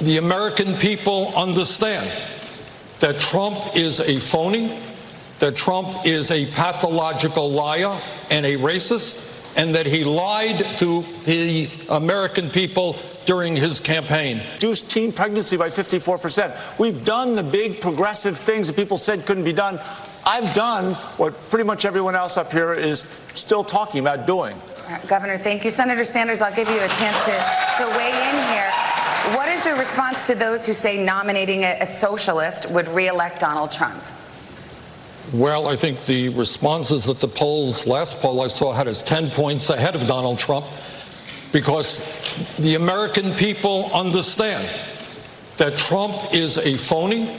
the American people understand that Trump is a phony, that Trump is a pathological liar and a racist, and that he lied to the American people during his campaign. Reduced teen pregnancy by 54%. We've done the big progressive things that people said couldn't be done. I've done what pretty much everyone else up here is still talking about doing. Governor, thank you. Senator Sanders, I'll give you a chance to weigh in here. What is your response to those who say nominating a socialist would re-elect Donald Trump? Well, I think the response is that the last poll I saw had us 10 points ahead of Donald Trump, because the American people understand that Trump is a phony,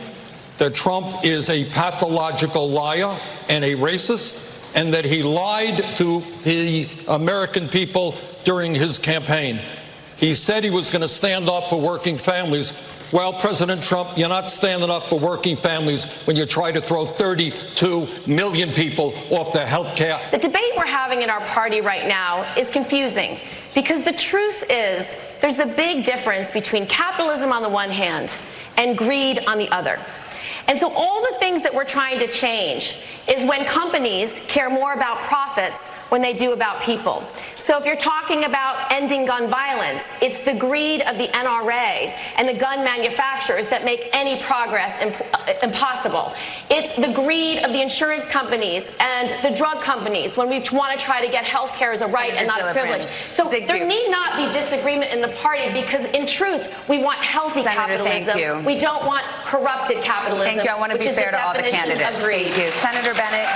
that Trump is a pathological liar and a racist, and that he lied to the American people during his campaign. He said he was going to stand up for working families. Well, President Trump, you're not standing up for working families when you try to throw 32 million people off their health care. The debate we're having in our party right now is confusing, because the truth is there's a big difference between capitalism on the one hand and greed on the other. And so all the things that we're trying to change is when companies care more about profits when they do about people. So if you're talking about ending gun violence, it's the greed of the NRA and the gun manufacturers that make any progress impossible. It's the greed of the insurance companies and the drug companies when we want to try to get health care as a right and not a privilege. So there need not be disagreement in the party, because in truth, we want healthy capitalism. We don't want corrupted capitalism. Thank you. I want to be fair to all the candidates. Thank you. Senator Bennett,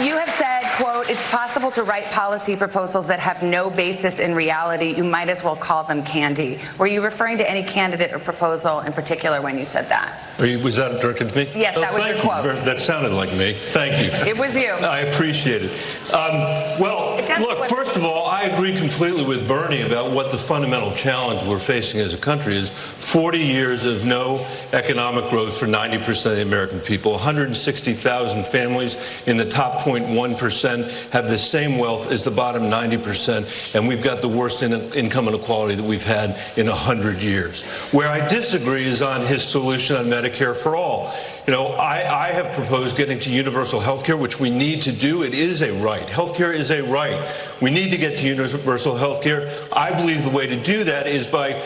you have said, quote, it's possible to write policy proposals that have no basis in reality. You might as well call them candy. Were you referring to any candidate or proposal in particular when you said that? Was that directed to me? Yes, that was your quote. That sounded like me. Thank you. It was you. I appreciate it. Well, look, first of all, I agree completely with Bernie about what the fundamental challenge we're facing as a country is. 40 years of no economic growth for 90% of the American people. 160,000 families in the top 0.1% have the same wealth as the bottom 90%, and we've got the worst income inequality that we've had in 100 years. Where I disagree is on his solution on Medicare for all. You know, I have proposed getting to universal health care, which we need to do. It is a right. Health care is a right. We need to get to universal health care. I believe the way to do that is by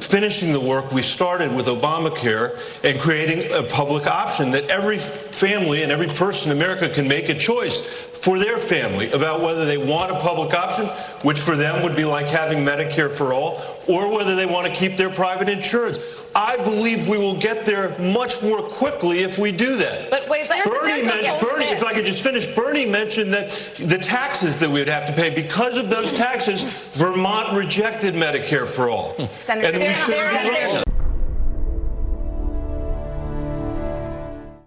finishing the work we started with Obamacare and creating a public option that every family and every person in America can make a choice for their family about whether they want a public option, which for them would be like having Medicare for all, or whether they want to keep their private insurance. I believe we will get there much more quickly if we do that. But wait, Bernie, if I could just finish, Bernie mentioned that the taxes that we would have to pay. Because of those taxes, Vermont rejected Medicare for all. Senator,